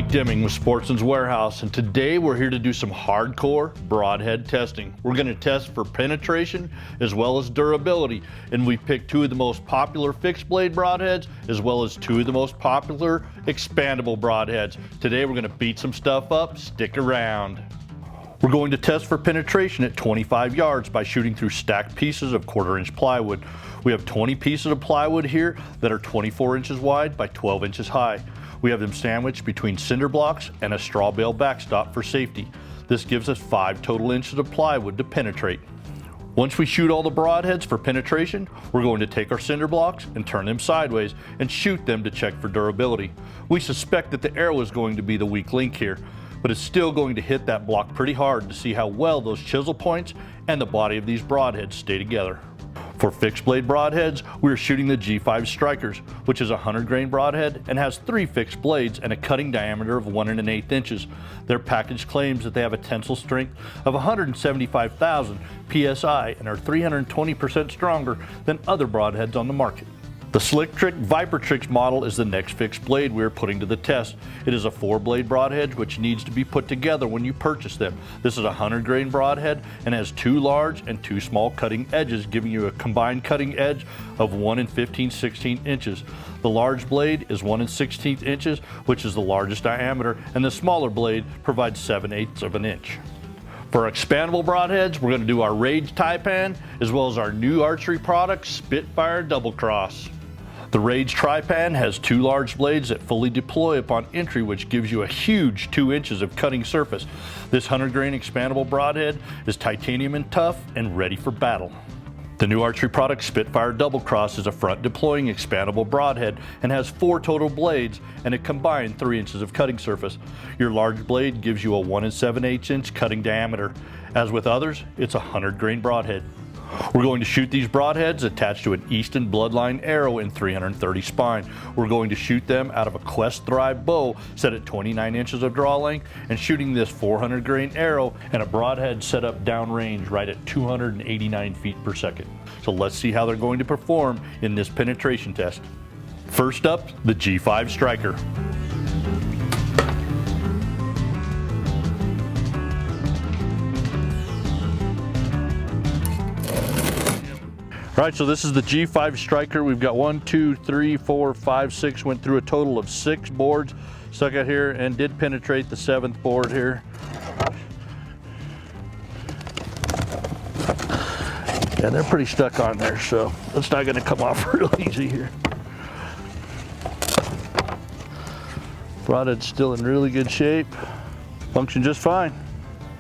Mike Deming with Sportsman's Warehouse, and today we're here to do some hardcore broadhead testing. We're going to test for penetration as well as durability, and we picked two of the most popular fixed blade broadheads as well as two of the most popular expandable broadheads. Today we're going to beat some stuff up. Stick around. We're going to test for penetration at 25 yards by shooting through stacked pieces of 1/4 inch plywood. We have 20 pieces of plywood here that are 24 inches wide by 12 inches high. We have them sandwiched between cinder blocks and a straw bale backstop for safety. This gives us 5 total inches of plywood to penetrate. Once we shoot all the broadheads for penetration, we're going to take our cinder blocks and turn them sideways and shoot them to check for durability. We suspect that the arrow is going to be the weak link here, but it's still going to hit that block pretty hard to see how well those chisel points and the body of these broadheads stay together. For fixed blade broadheads, we are shooting the G5 Strikers, which is a 100 grain broadhead and has 3 fixed blades and a cutting diameter of 1 1/8 inches. Their package claims that they have a tensile strength of 175,000 PSI and are 320% stronger than other broadheads on the market. The Slick Trick Viper Tricks model is the next fixed blade we are putting to the test. It is a 4-blade broadhead which needs to be put together when you purchase them. This is a 100 grain broadhead and has 2 large and 2 small cutting edges, giving you a combined cutting edge of 1 15/16 inches. The large blade is 1 16 inches, which is the largest diameter, and the smaller blade provides 7/8 of an inch. For expandable broadheads, we're going to do our Rage Taipan as well as our new archery product, Spitfire Double Cross. The Rage Taipan has 2 large blades that fully deploy upon entry, which gives you a huge 2 inches of cutting surface. This 100 grain expandable broadhead is titanium and tough and ready for battle. The new archery product Spitfire Double Cross is a front deploying expandable broadhead and has 4 total blades and a combined 3 inches of cutting surface. Your large blade gives you a 1 7/8 inch cutting diameter. As with others, it's a 100 grain broadhead. We're going to shoot these broadheads attached to an Easton Bloodline arrow in 330 spine. We're going to shoot them out of a Quest Thrive bow set at 29 inches of draw length and shooting this 400 grain arrow and a broadhead set up downrange right at 289 feet per second. So let's see how they're going to perform in this penetration test. First up, the G5 Striker. All right, so this is the G5 Striker. We've got 1, 2, 3, 4, 5, 6, went through a total of 6 boards, stuck out here and did penetrate the 7th board here. Yeah, they're pretty stuck on there, so it's not gonna come off real easy here. Broadhead's still in really good shape, function just fine.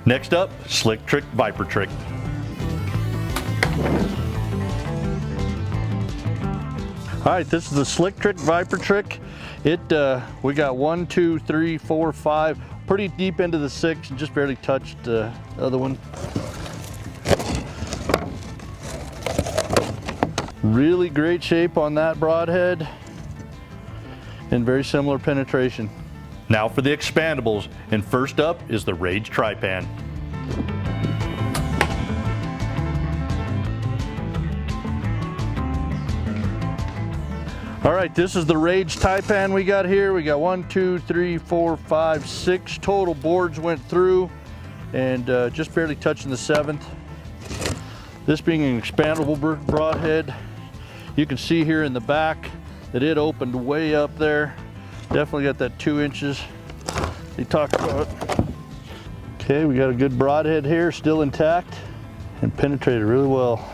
Next up, Slick Trick Viper Trick. All right, this is the Slick Trick Viper Trick. We got 1, 2, 3, 4, 5, pretty deep into the 6, and just barely touched the other one. Really great shape on that broadhead, and very similar penetration. Now for the expandables, and first up is the Rage Taipan. All right, this is the Rage Taipan we got here. We got 1, 2, 3, 4, 5, 6 total boards went through, and just barely touching the 7th. This being an expandable broadhead, you can see here in the back that it opened way up there. Definitely got that 2 inches they talked about. Okay, we got a good broadhead here, still intact and penetrated really well.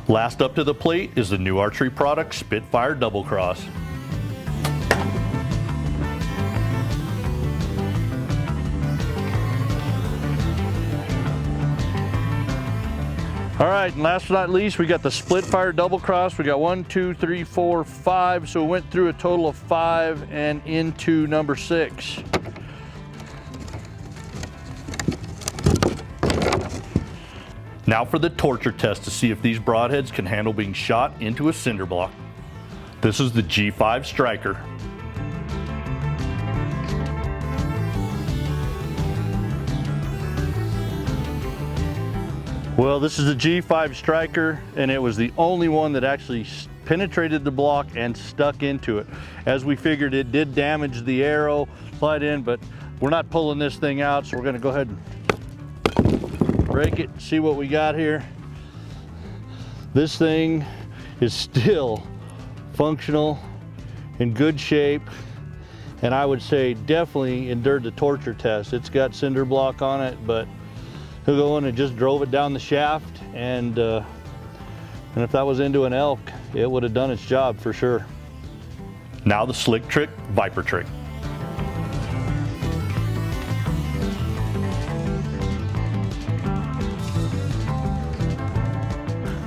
Last up to the plate is the new archery product, Spitfire Double Cross. All right, and last but not least, we got the Spitfire Double Cross. We got 1, 2, 3, 4, 5. So we went through a total of 5 and into number 6. Now for the torture test to see if these broadheads can handle being shot into a cinder block. This is the G5 Striker. Well, this is the G5 Striker, and it was the only one that actually penetrated the block and stuck into it. As we figured, it did damage the arrow, slide in, but we're not pulling this thing out, so we're gonna go ahead and break it, see what we got here. This thing is still functional, in good shape, and I would say definitely endured the torture test. It's got cinder block on it, but he'll go in and just drove it down the shaft, and if that was into an elk, it would have done its job for sure. Now the slick trick, Viper trick.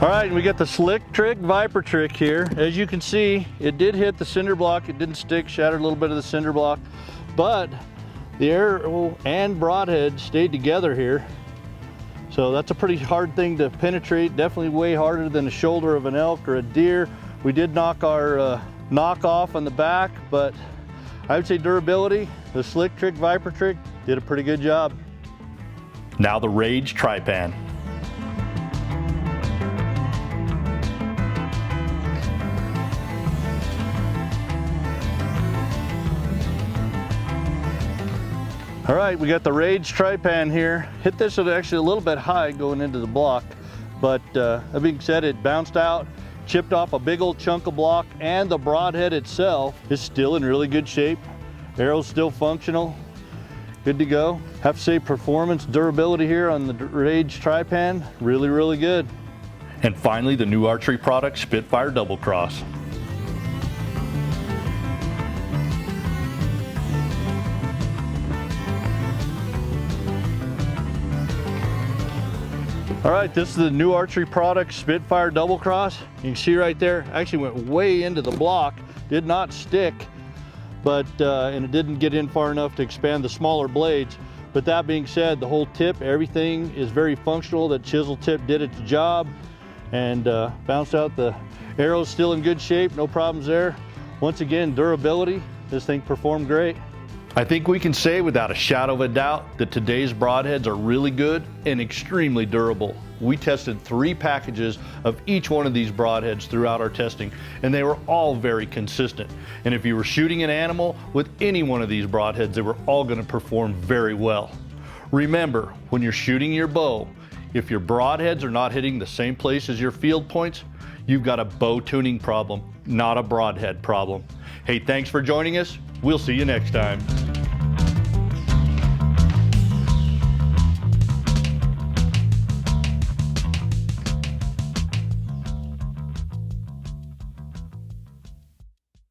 All right, we got the slick trick, Viper trick here. As you can see, it did hit the cinder block. It didn't stick, shattered a little bit of the cinder block, but the arrow and broadhead stayed together here. So that's a pretty hard thing to penetrate, definitely way harder than the shoulder of an elk or a deer. We did knock our knock off on the back, but I would say durability, the slick trick, Viper trick did a pretty good job. Now the Rage Tri-Pan. All right, we got the Rage Tri-Pan here. Hit this at actually a little bit high going into the block, but that being said, it bounced out, chipped off a big old chunk of block, and the broadhead itself is still in really good shape. Arrow's still functional, good to go. Have to say performance, durability here on the Rage Tri-Pan, really, really good. And finally, the new archery product, Spitfire Double Cross. All right, this is the new archery product, Spitfire Double Cross. You can see right there, actually went way into the block, did not stick, but and it didn't get in far enough to expand the smaller blades. But that being said, the whole tip, everything is very functional. That chisel tip did its job and bounced out. The arrow's still in good shape, no problems there. Once again, durability, this thing performed great. I think we can say without a shadow of a doubt that today's broadheads are really good and extremely durable. We tested 3 packages of each one of these broadheads throughout our testing, and they were all very consistent. And if you were shooting an animal with any one of these broadheads, they were all going to perform very well. Remember, when you're shooting your bow, if your broadheads are not hitting the same place as your field points, you've got a bow tuning problem, not a broadhead problem. Hey, thanks for joining us. We'll see you next time.